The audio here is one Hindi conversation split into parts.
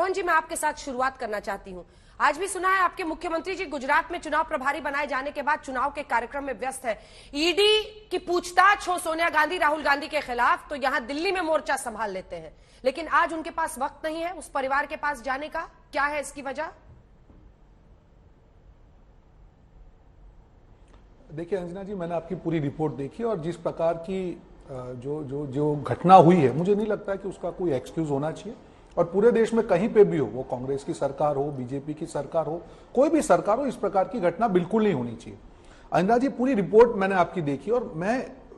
रोहन जी, मैं आपके साथ शुरुआत करना चाहती हूं। आज भी सुना है आपके मुख्यमंत्री जी गुजरात में चुनाव प्रभारी बनाए जाने के बाद चुनाव के कार्यक्रम में व्यस्त है। ईडी की पूछताछ हो सोनिया गांधी राहुल गांधी के खिलाफ तो यहां दिल्ली में मोर्चा संभाल लेते हैं, लेकिन आज उनके पास वक्त नहीं है उस परिवार के पास जाने का। क्या है इसकी वजह? देखिए अंजना जी, मैंने आपकी पूरी रिपोर्ट देखी और जिस प्रकार की जो घटना हुई है, मुझे नहीं लगता कि उसका कोई एक्सक्यूज होना चाहिए। और पूरे देश में कहीं पे भी हो, वो कांग्रेस की सरकार हो, बीजेपी की सरकार हो, कोई भी सरकार हो, इस प्रकार की घटना बिल्कुल नहीं होनी चाहिए। अंजना जी, पूरी रिपोर्ट मैंने आपकी देखी और मैं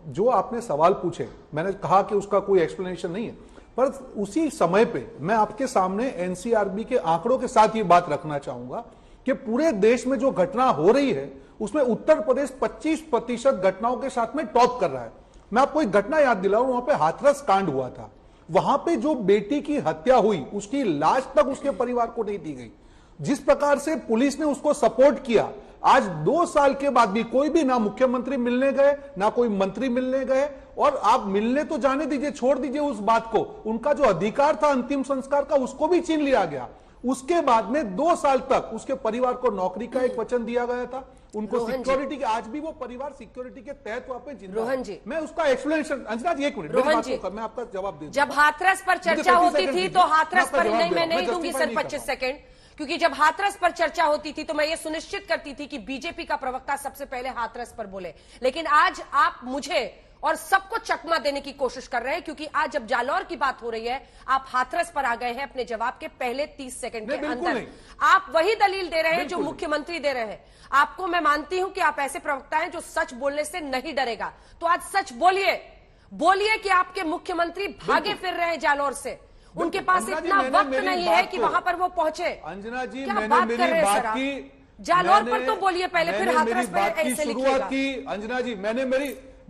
जो आपने सवाल पूछे, मैंने कहा कि उसका कोई एक्सप्लेनेशन नहीं है, पर उसी समय पे मैं आपके सामने एनसीआरबी के आंकड़ों के साथ ये बात रखना चाहूंगा कि पूरे देश में जो घटना हो रही है उसमें उत्तर प्रदेश 25% घटनाओं के साथ में टॉप कर रहा है। मैं आपको एक घटना याद दिलाऊं, वहां पे हाथरस कांड हुआ था। वहां पे जो बेटी की हत्या हुई, उसकी लाश तक उसके परिवार को नहीं दी गई। जिस प्रकार से पुलिस ने उसको सपोर्ट किया, आज 2 साल के बाद भी कोई भी ना मुख्यमंत्री मिलने गए, ना कोई मंत्री मिलने गए। और आप मिलने तो जाने दीजिए, छोड़ दीजिए उस बात को, उनका जो अधिकार था अंतिम संस्कार का उसको भी छीन लिया गया। उसके बाद में 2 साल तक उसके परिवार को नौकरी का एक वचन दिया गया था, उनको सिक्योरिटी के, आज भी वो परिवार सिक्योरिटी के तहत वहां पे जिंदा है। मैं उसका एक्सप्लेनेशन, अंजना जी एक मिनट, मैं आपका जवाब दे दूं। जब हाथरस पर चर्चा होती थी तो हाथरस पर नहीं, मैं नहीं दूंगी सर 25 सेकंड, क्योंकि जब हाथरस पर चर्चा होती थी तो मैं ये सुनिश्चित करती थी कि बीजेपी का प्रवक्ता सबसे पहले हाथरस पर बोले। लेकिन आज आप मुझे और सबको चकमा देने की कोशिश कर रहे हैं, क्योंकि आज जब जालौर की बात हो रही है आप हाथरस पर आ गए हैं अपने जवाब के पहले 30 सेकंड के अंदर। आप वही दलील दे रहे हैं जो मुख्यमंत्री दे रहे हैं। आपको मैं मानती हूं कि आप ऐसे प्रवक्ता हैं जो सच बोलने से नहीं डरेगा, तो आज सच बोलिए, बोलिए कि आपके मुख्यमंत्री भागे फिर रहे हैं जालौर से, उनके पास इतना वक्त नहीं है कि वहां पर वो पहुंचे। अंजना जी, क्या बात कर रहे हैं सर आप? जालौर पर तो बोलिए पहले, फिर हाथरस पर ऐसे लिखिएगा। अंजना जी, मैंने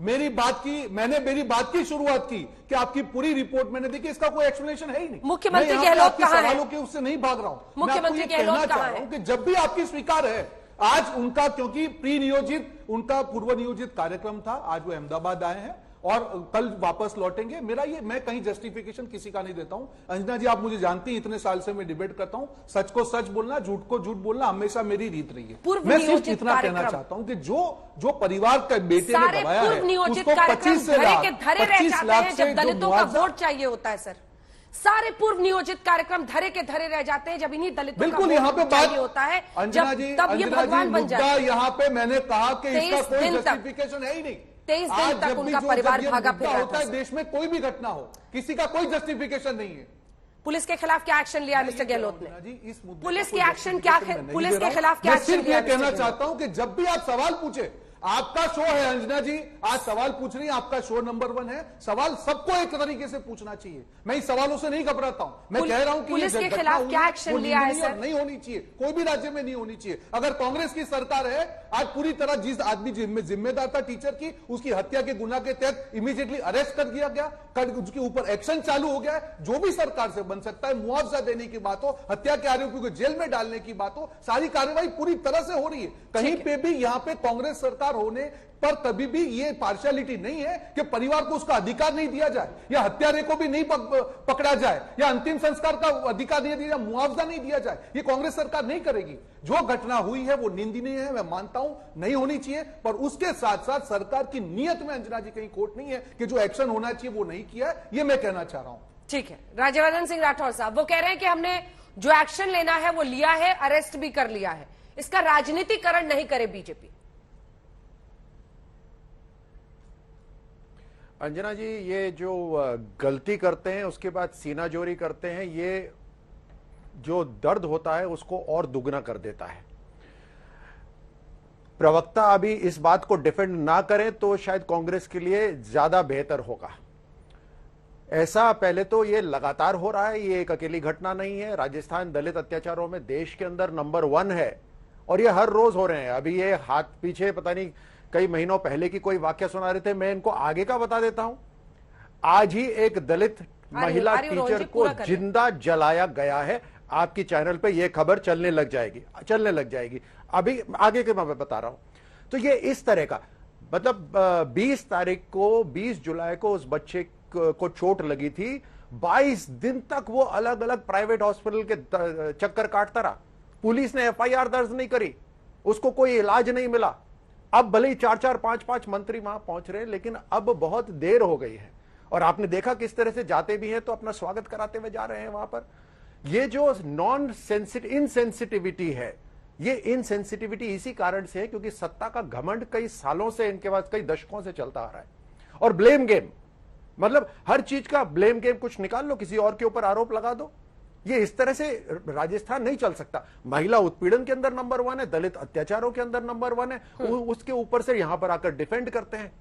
मेरी बात की शुरुआत की कि आपकी पूरी रिपोर्ट मैंने देखी, इसका कोई एक्सप्लेनेशन है ही नहीं। मुख्यमंत्री गहलोत कहां है? सवालों के उससे नहीं भाग रहा हूं। मुख्यमंत्री गहलोत कहां है? कि जब भी आपकी स्वीकार है, आज उनका क्योंकि प्री नियोजित, उनका पूर्व नियोजित कार्यक्रम था, आज वो अहमदाबाद आए हैं और कल वापस लौटेंगे। मेरा ये, मैं कहीं जस्टिफिकेशन किसी का नहीं देता हूं। अंजना जी, आप मुझे जानती हैं, इतने साल से मैं डिबेट करता हूं, सच को सच बोलना, झूठ को झूठ बोलना हमेशा मेरी रीत रही है। मैं सिर्फ इतना कहना चाहता हूं कि जो परिवार का बेटे ने गवाया है उसको 25 लाख से दलितों का वोट चाहिए होता है सर, सारे पूर्व नियोजित कार्यक्रम धरे के धरे रह जाते हैं जब इन्हीं दलितों बिल्कुल यहाँ पे बात होता है। अंजना जी, तब ये भगवान बन जाता है। यहाँ पे मैंने कहा कि इसका कोई जस्टिफिकेशन है ही नहीं। 23 दिन तक उनका परिवार भागा फिर होता है, देश में कोई भी घटना हो, किसी का कोई जस्टिफिकेशन नहीं है। पुलिस के खिलाफ क्या एक्शन लिया मिस्टर गहलोत ने? पुलिस के एक्शन क्या, पुलिस के खिलाफ क्या एक्शन लिया? कहना चाहता हूं कि जब भी आप सवाल पूछे, आपका शो है अंजना जी, आज सवाल पूछ रही है, आपका शो नंबर 1 है, सवाल सबको एक तरीके से पूछना चाहिए। मैं इस सवालों से नहीं घबराता हूं, मैं कह रहा हूं कि पुलिस के खिलाफ क्या एक्शन लिया है सर? नहीं होनी चाहिए, कोई भी राज्य में नहीं होनी चाहिए। अगर कांग्रेस की सरकार है, आज पूरी तरह जिस आदमी जिम्मेदार था टीचर की, उसकी हत्या के गुनाह के तहत इमीडिएटली अरेस्ट कर दिया गया, उसके ऊपर एक्शन चालू हो गया है। जो भी सरकार से बन सकता है, मुआवजा देने की बात हो, हत्या के आरोपियों को जेल में डालने की बात हो, सारी कार्रवाई पूरी तरह से हो रही है। कहीं पे भी यहाँ पे कांग्रेस सरकार होने पर कभी भी ये पार्शियलिटी नहीं है कि परिवार को उसका अधिकार नहीं दिया जाए, या हत्यारे को भी नहीं पकड़ा जाए, या अंतिम संस्कार का अधिकार नहीं दिया जाए, मुआवजा नहीं दिया जाए। ये कांग्रेस सरकार नहीं करेगी। जो घटना हुई है वो निंदनीय है, मैं मानता हूं, नहीं होनी चाहिए, पर उसके साथ साथ सरकार की नीयत में अंजना जी कहीं खोट नहीं है कि जो एक्शन होना चाहिए वो नहीं किया है, ये मैं कहना चाह रहा हूं। ठीक है, राज्यवर्धन सिंह राठौर साहब वो कह रहे हैं कि हमने जो एक्शन लेना है वो लिया है, अरेस्ट भी कर लिया है, इसका राजनीतिकरण नहीं करे बीजेपी। अंजना जी, ये जो गलती करते हैं उसके बाद सीनाजोरी करते हैं, ये जो दर्द होता है उसको और दुगना कर देता है। प्रवक्ता अभी इस बात को डिफेंड ना करें तो शायद कांग्रेस के लिए ज्यादा बेहतर होगा। ऐसा पहले तो ये लगातार हो रहा है, ये एक अकेली घटना नहीं है। राजस्थान दलित अत्याचारों में देश के अंदर नंबर 1 है और ये हर रोज हो रहे हैं। अभी ये हाथ पीछे पता नहीं कई महीनों पहले की कोई वाक्य सुना रहे थे, मैं इनको आगे का बता देता हूं। आज ही एक दलित महिला टीचर को जिंदा जलाया गया है। आपकी चैनल पे ये खबर चलने लग जाएगी। अभी आगे के मैं बता रहा हूं। तो ये इस तरह का, मतलब 20 जुलाई को उस बच्चे को चोट लगी थी, 22 दिन तक वो अलग अलग प्राइवेट हॉस्पिटल के चक्कर काटता रहा। पुलिस ने एफआईआर दर्ज नहीं करी, उसको कोई इलाज नहीं मिला। अब भले ही 4-4, 5-5 मंत्री वहां पहुंच रहे हैं, लेकिन अब बहुत देर हो गई है। और आपने देखा किस तरह से जाते भी हैं तो अपना स्वागत कराते हुए जा रहे हैं वहां पर। ये जो इनसेंसिटिविटी है, ये इनसेंसिटिविटी इसी कारण से है क्योंकि सत्ता का घमंड कई सालों से इनके पास, कई दशकों से चलता आ रहा है। और ब्लेम गेम, मतलब हर चीज का ब्लेम गेम, कुछ निकाल लो, किसी और के ऊपर आरोप लगा दो। ये इस तरह से राजस्थान नहीं चल सकता। महिला उत्पीड़न के अंदर नंबर 1 है, दलित अत्याचारों के अंदर नंबर 1 है, उसके ऊपर से यहां पर आकर डिफेंड करते हैं।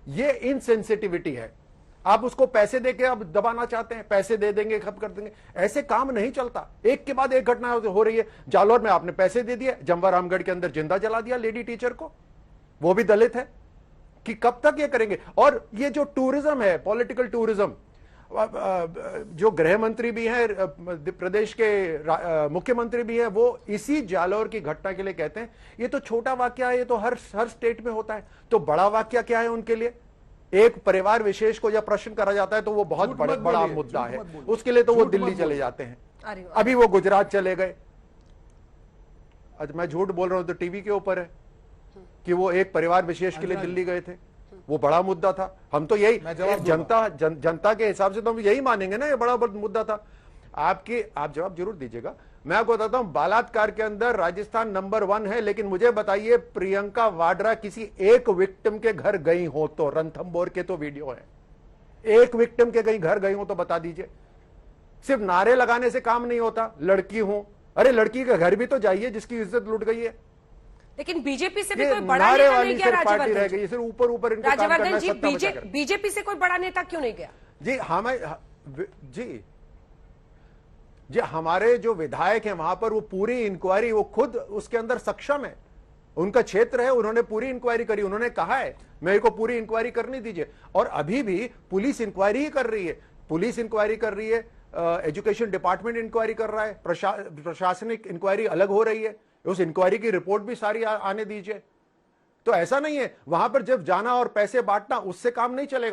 ये इनसेंसिटिविटी है। आप उसको पैसे देके अब दबाना चाहते हैं, पैसे दे देंगे, खत्म कर देंगे, ऐसे काम नहीं चलता। एक के बाद एक घटना हो रही है। जालौर में आपने पैसे दे दिए, जमवा रामगढ़ के अंदर जिंदा जला दिया लेडी टीचर को, वो भी दलित है। कि कब तक ये करेंगे? और ये जो टूरिज्म है, पॉलिटिकल टूरिज्म, जो गृह मंत्री भी हैं, प्रदेश के मुख्यमंत्री भी हैं, वो इसी जालौर की घटना के लिए कहते हैं ये तो छोटा वाकया है, ये तो हर स्टेट में होता है। तो बड़ा वाकया क्या है उनके लिए? एक परिवार विशेष को जब प्रश्न करा जाता है तो वो बहुत बड़ा मुद्दा है, उसके लिए तो वो दिल्ली चले जाते हैं। अभी वो गुजरात चले गए। आज मैं झूठ बोल रहा हूं तो टीवी के ऊपर है कि वो एक परिवार विशेष के लिए दिल्ली गए थे, वो बड़ा मुद्दा था। हम तो यही जनता के हिसाब से तो हम यही मानेंगे ना, ये बड़ा मुद्दा था। आप जवाब जरूर दीजिएगा। मैं आपको बताता हूं, बलात्कार के अंदर राजस्थान नंबर 1 है, लेकिन मुझे बताइए प्रियंका वाड्रा किसी एक विक्टिम के घर गई हो तो, रणथंभौर के तो वीडियो है, एक विक्टिम के कहीं घर गई हो तो बता दीजिए। सिर्फ नारे लगाने से काम नहीं होता। लड़की हूं, अरे लड़की के घर भी तो जाइए जिसकी इज्जत लुट गई है। लेकिन बीजेपी से भी कोई बड़ा नेता नहीं गया पार्टी रह गई, सिर्फ ऊपर राज्यवर्धन जी। बीजेपी से कोई बड़ा नेता क्यों नहीं गया? जी हमारे जो विधायक हैं वहां पर वो पूरी इंक्वायरी, वो खुद उसके अंदर सक्षम है, उनका क्षेत्र है, उन्होंने पूरी इंक्वायरी करी। उन्होंने कहा है मेरे को पूरी इंक्वायरी करनी दीजिए। और अभी भी पुलिस इंक्वायरी ही कर रही है, पुलिस इंक्वायरी कर रही है, एजुकेशन डिपार्टमेंट इंक्वायरी कर रहा है, प्रशासनिक इंक्वायरी अलग हो रही है। उस इंक्वायरी की रिपोर्ट भी सारी आने दीजिए। तो ऐसा नहीं है वहां पर जब जाना और पैसे बांटना, उससे काम नहीं चलेगा।